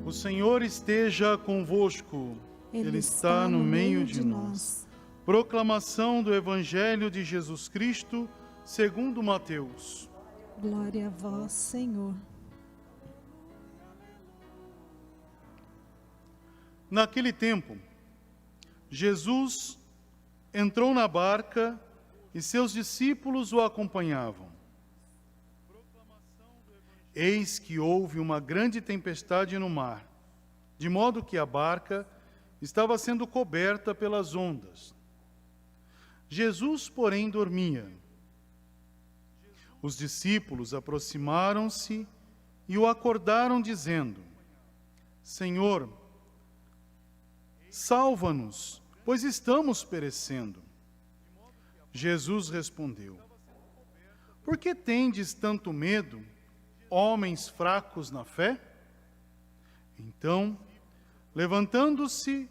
O Senhor esteja convosco. Ele está no meio de nós. Proclamação do Evangelho de Jesus Cristo, segundo Mateus. Glória a vós, Senhor. Naquele tempo, Jesus entrou na barca e seus discípulos o acompanhavam. Eis que houve uma grande tempestade no mar, de modo que a barca estava sendo coberta pelas ondas. Jesus, porém, dormia. Os discípulos aproximaram-se e o acordaram, dizendo: Senhor, salva-nos, pois estamos perecendo. Jesus respondeu: Por que tendes tanto medo, homens fracos na fé? Então, levantando-se,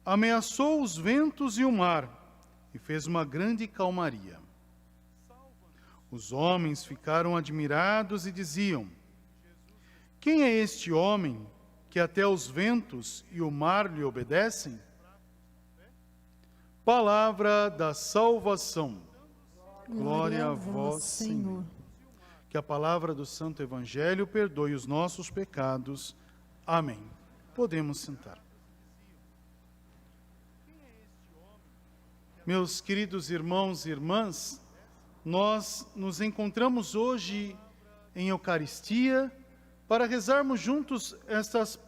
ameaçou os ventos e o mar, e fez uma grande calmaria. Os homens ficaram admirados e diziam: Quem é este homem que até os ventos e o mar lhe obedecem? Palavra da salvação. Glória a vós, Senhor. Que a palavra do Santo Evangelho perdoe os nossos pecados. Amém. Podemos sentar. Meus queridos irmãos e irmãs, nós nos encontramos hoje em Eucaristia para rezarmos juntos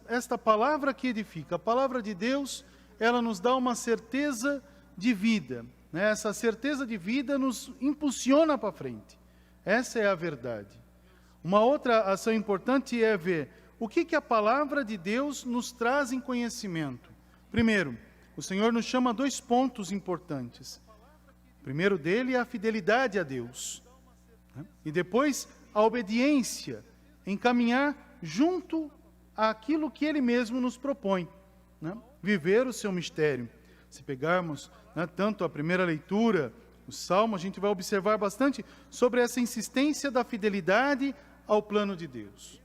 esta palavra que edifica. A palavra de Deus, ela nos dá uma certeza de vida, né? Essa certeza de vida nos impulsiona para frente. Essa é a verdade. Uma outra ação importante é ver o que a palavra de Deus nos traz em conhecimento. Primeiro, o Senhor nos chama a 2 pontos importantes. O primeiro dele é a fidelidade a Deus, né? E depois a obediência, em caminhar junto àquilo que Ele mesmo nos propõe, né? Viver o seu mistério. Se pegarmos, né, tanto a primeira leitura, o Salmo, a gente vai observar bastante sobre essa insistência da fidelidade ao plano de Deus,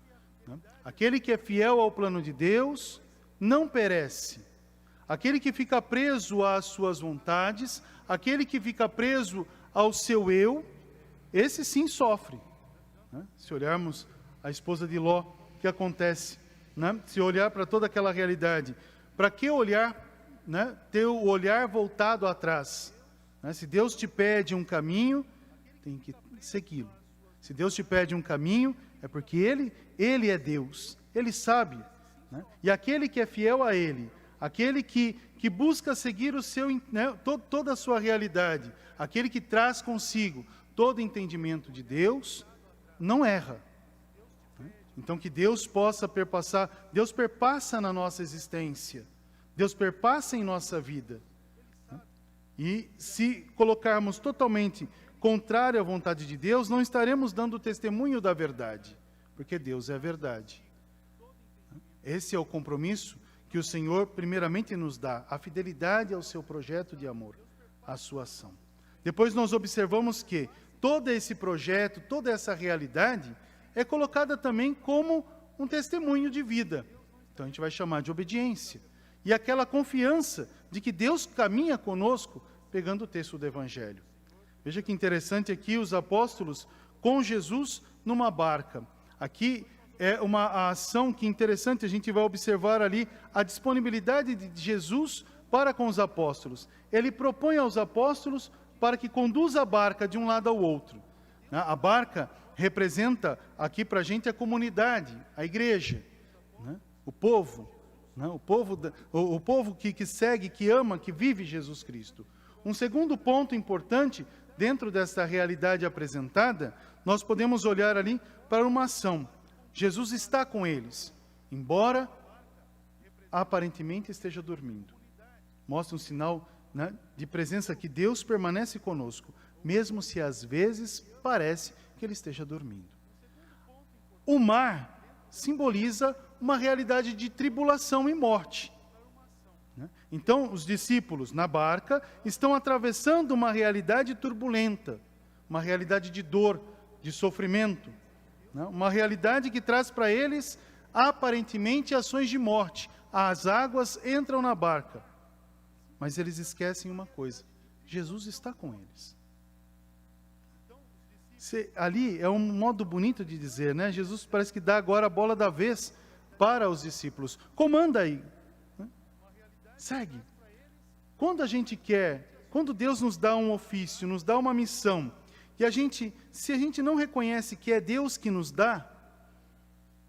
né? Aquele que é fiel ao plano de Deus não perece. Aquele que fica preso às suas vontades, aquele que fica preso ao seu eu, esse sim sofre, né? Se olharmos a esposa de Ló, o que acontece, né? Se olhar para toda aquela realidade, para que olhar, né? Ter o olhar voltado atrás, né? Se Deus te pede um caminho, tem que segui-lo. Se Deus te pede um caminho, é porque Ele é Deus, Ele sabe, né? E aquele que é fiel a Ele, aquele que busca seguir o seu, né, toda a sua realidade, aquele que traz consigo todo o entendimento de Deus, não erra, né? Então que Deus possa perpassar, Deus perpassa na nossa existência, Deus perpassa em nossa vida, né? E se colocarmos totalmente contrário à vontade de Deus, não estaremos dando testemunho da verdade, porque Deus é a verdade. Esse é o compromisso que o Senhor primeiramente nos dá, a fidelidade ao seu projeto de amor, à sua ação. Depois nós observamos que todo esse projeto, toda essa realidade é colocada também como um testemunho de vida. Então a gente vai chamar de obediência. E aquela confiança de que Deus caminha conosco, pegando o texto do Evangelho. Veja que interessante aqui os apóstolos com Jesus numa barca. Aqui é uma ação que interessante, a gente vai observar ali a disponibilidade de Jesus para com os apóstolos. Ele propõe aos apóstolos para que conduza a barca de um lado ao outro. A barca representa aqui para a gente a comunidade, a igreja, né? O povo, né? O povo que segue, que ama, que vive Jesus Cristo. Um segundo ponto importante, dentro dessa realidade apresentada, nós podemos olhar ali para uma ação. Jesus está com eles, embora aparentemente esteja dormindo. Mostra um sinal, né, de presença que Deus permanece conosco, mesmo se às vezes parece que Ele esteja dormindo. O mar simboliza uma realidade de tribulação e morte, né? Então, os discípulos na barca estão atravessando uma realidade turbulenta, uma realidade de dor, de sofrimento, né? Uma realidade que traz para eles aparentemente ações de morte. As águas entram na barca, mas eles esquecem uma coisa: Jesus está com eles. Ali é um modo bonito de dizer, né? Jesus parece que dá agora a bola da vez para os discípulos. Comanda aí. Segue. Quando a gente quer, quando Deus nos dá um ofício, nos dá uma missão, e se a gente não reconhece que é Deus que nos dá,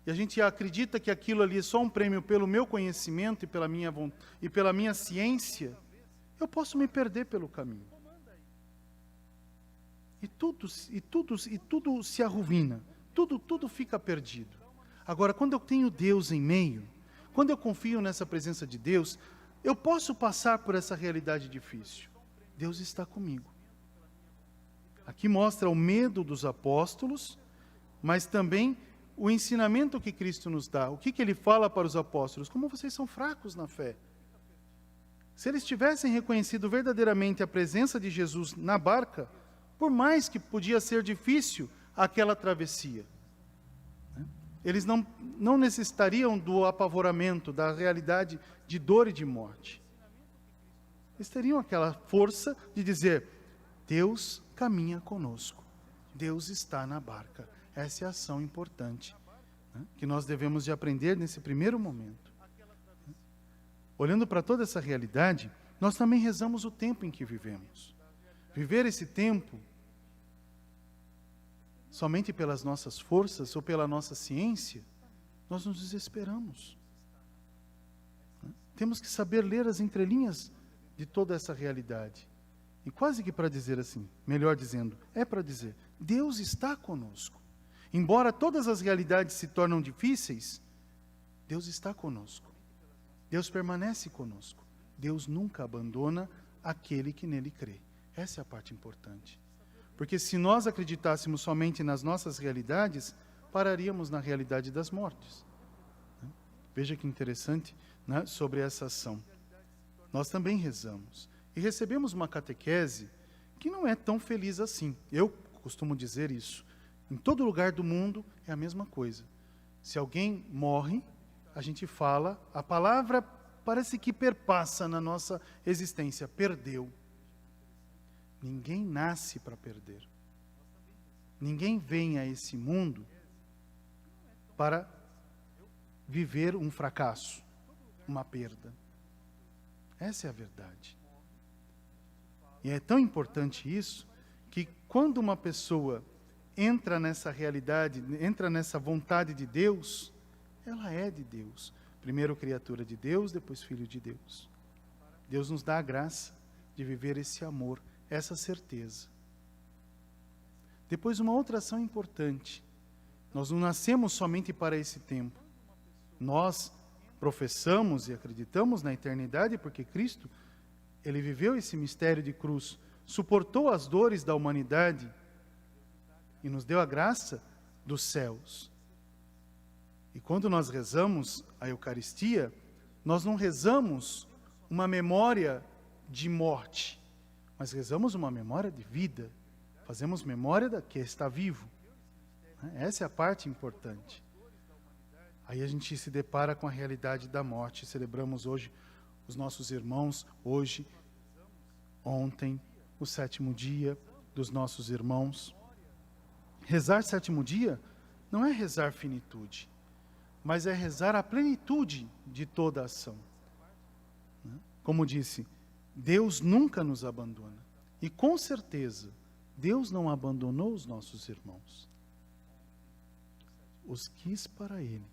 e a gente acredita que aquilo ali é só um prêmio pelo meu conhecimento e pela minha ciência, eu posso me perder pelo caminho. E tudo se arruína, tudo fica perdido. Agora, quando eu tenho Deus em meio, quando eu confio nessa presença de Deus, eu posso passar por essa realidade difícil. Deus está comigo. Aqui mostra o medo dos apóstolos, mas também o ensinamento que Cristo nos dá. O que Ele fala para os apóstolos? Como vocês são fracos na fé. Se eles tivessem reconhecido verdadeiramente a presença de Jesus na barca, por mais que podia ser difícil aquela travessia, eles não necessitariam do apavoramento, da realidade de dor e de morte. Eles teriam aquela força de dizer: Deus caminha conosco, Deus está na barca. Essa é a ação importante, que nós devemos de aprender nesse primeiro momento. Olhando para toda essa realidade, nós também rezamos o tempo em que vivemos. Viver esse tempo somente pelas nossas forças ou pela nossa ciência, nós nos desesperamos. Temos que saber ler as entrelinhas de toda essa realidade. E quase que para dizer assim, melhor dizendo, é para dizer, Deus está conosco. Embora todas as realidades se tornam difíceis, Deus está conosco. Deus permanece conosco. Deus nunca abandona aquele que nele crê. Essa é a parte importante. Porque se nós acreditássemos somente nas nossas realidades, pararíamos na realidade das mortes. Veja que interessante, né, sobre essa ação. Nós também rezamos. E recebemos uma catequese que não é tão feliz assim. Eu costumo dizer isso. Em todo lugar do mundo é a mesma coisa. Se alguém morre, a gente fala, a palavra parece que perpassa na nossa existência, perdeu. Ninguém nasce para perder. Ninguém vem a esse mundo para viver um fracasso, uma perda. Essa é a verdade. E é tão importante isso, que quando uma pessoa entra nessa realidade, entra nessa vontade de Deus, ela é de Deus. Primeiro criatura de Deus, depois filho de Deus. Deus nos dá a graça de viver esse amor, essa certeza. Depois, uma outra ação importante. Nós não nascemos somente para esse tempo. Nós professamos e acreditamos na eternidade porque Cristo, Ele viveu esse mistério de cruz, suportou as dores da humanidade e nos deu a graça dos céus. E quando nós rezamos a Eucaristia, nós não rezamos uma memória de morte, mas rezamos uma memória de vida. Fazemos memória da que está vivo. Essa é a parte importante. Aí a gente se depara com a realidade da morte. Celebramos hoje os nossos irmãos, ontem, o 7º dia dos nossos irmãos. Rezar 7º dia não é rezar finitude, mas é rezar a plenitude de toda a ação. Como disse, Deus nunca nos abandona. E com certeza, Deus não abandonou os nossos irmãos. Os quis para Ele.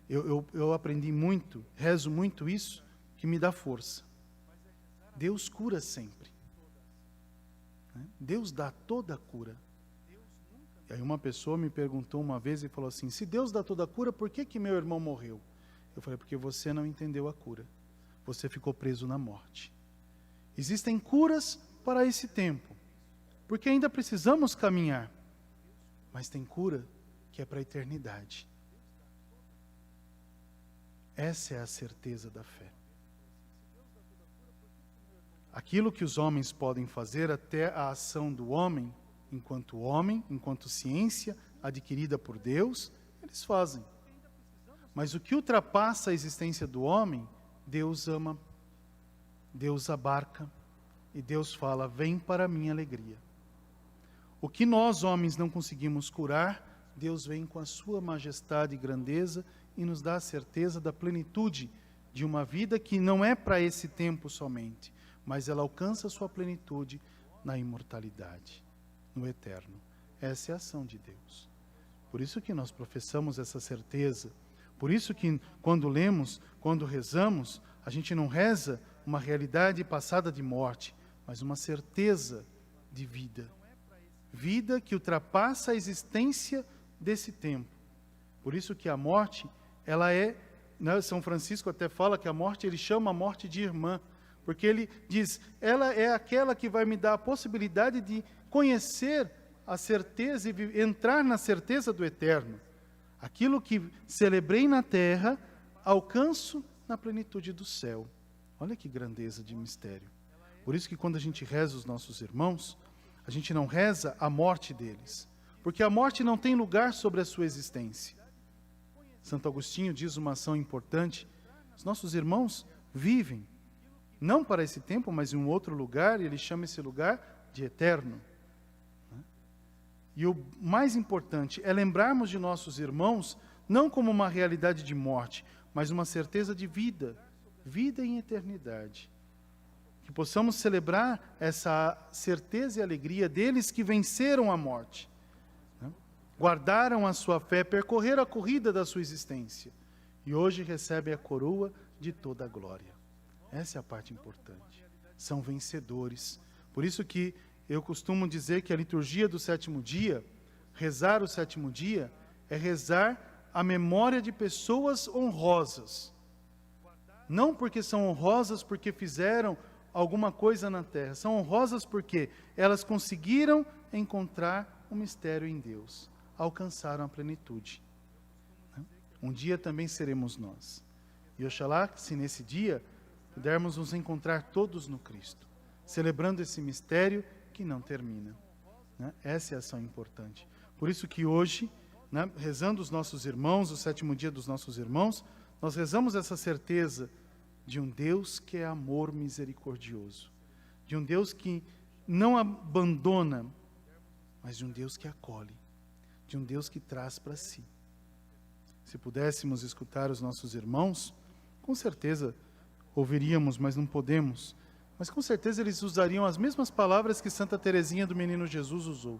Eu aprendi muito, rezo muito isso, que me dá força. Deus cura sempre. Deus dá toda a cura. E aí uma pessoa me perguntou uma vez e falou assim, se Deus dá toda a cura, por que meu irmão morreu? Eu falei, porque você não entendeu a cura. Você ficou preso na morte. Existem curas para esse tempo, porque ainda precisamos caminhar. Mas tem cura que é para a eternidade. Essa é a certeza da fé. Aquilo que os homens podem fazer até a ação do homem, enquanto ciência adquirida por Deus, eles fazem. Mas o que ultrapassa a existência do homem, Deus ama, Deus abarca, e Deus fala: vem para a minha alegria. O que nós, homens, não conseguimos curar, Deus vem com a sua majestade e grandeza e nos dá a certeza da plenitude de uma vida que não é para esse tempo somente, mas ela alcança a sua plenitude na imortalidade, no eterno. Essa é a ação de Deus. Por isso que nós professamos essa certeza. Por isso que quando lemos, quando rezamos, a gente não reza uma realidade passada de morte, mas uma certeza de vida. Vida que ultrapassa a existência desse tempo. Por isso que a morte, ela é, né, São Francisco até fala que a morte, ele chama a morte de irmã, porque ele diz, ela é aquela que vai me dar a possibilidade de conhecer a certeza e entrar na certeza do eterno. Aquilo que celebrei na terra, alcanço na plenitude do céu. Olha que grandeza de mistério. Por isso que quando a gente reza os nossos irmãos, a gente não reza a morte deles, porque a morte não tem lugar sobre a sua existência. Santo Agostinho diz uma ação importante: os nossos irmãos vivem, não para esse tempo, mas em um outro lugar, e ele chama esse lugar de eterno. E o mais importante é lembrarmos de nossos irmãos, não como uma realidade de morte, mas uma certeza de vida, vida em eternidade. Que possamos celebrar essa certeza e alegria deles que venceram a morte, né? Guardaram a sua fé, percorreram a corrida da sua existência, e hoje recebem a coroa de toda a glória. Essa é a parte importante. São vencedores. Por isso que eu costumo dizer que a liturgia do sétimo dia, rezar o sétimo dia, é rezar a memória de pessoas honrosas. Não porque são honrosas porque fizeram alguma coisa na terra. São honrosas porque elas conseguiram encontrar um mistério em Deus. Alcançaram a plenitude. Um dia também seremos nós. E oxalá, se nesse dia pudermos nos encontrar todos no Cristo, celebrando esse mistério que não termina, né? Essa é a ação importante. Por isso que hoje, né, rezando os nossos irmãos, o sétimo dia dos nossos irmãos, nós rezamos essa certeza de um Deus que é amor misericordioso, de um Deus que não abandona, mas de um Deus que acolhe, de um Deus que traz para si. Se pudéssemos escutar os nossos irmãos, com certeza ouviríamos, mas não podemos. Mas com certeza eles usariam as mesmas palavras que Santa Teresinha do Menino Jesus usou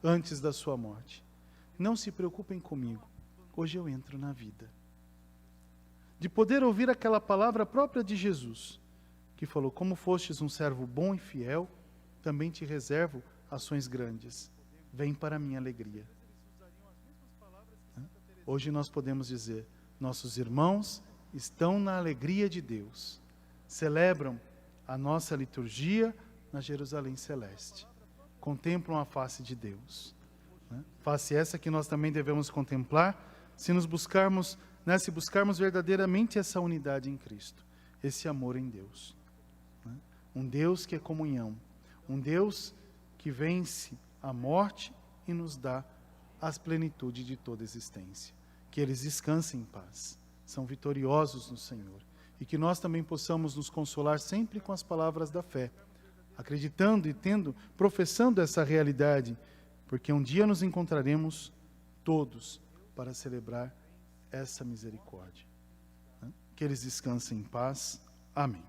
antes da sua morte. Não se preocupem comigo, hoje eu entro na vida. De poder ouvir aquela palavra própria de Jesus, que falou: como fostes um servo bom e fiel, também te reservo ações grandes. Vem para a minha alegria. Hoje nós podemos dizer: nossos irmãos estão na alegria de Deus. Celebram a nossa liturgia na Jerusalém Celeste. Contemplam a face de Deus. Face essa que nós também devemos contemplar se nos buscarmos, né, se buscarmos verdadeiramente essa unidade em Cristo, esse amor em Deus. Um Deus que é comunhão, um Deus que vence a morte e nos dá a plenitude de toda existência. Que eles descansem em paz, são vitoriosos no Senhor. E que nós também possamos nos consolar sempre com as palavras da fé, acreditando e professando essa realidade, porque um dia nos encontraremos todos para celebrar essa misericórdia. Que eles descansem em paz. Amém.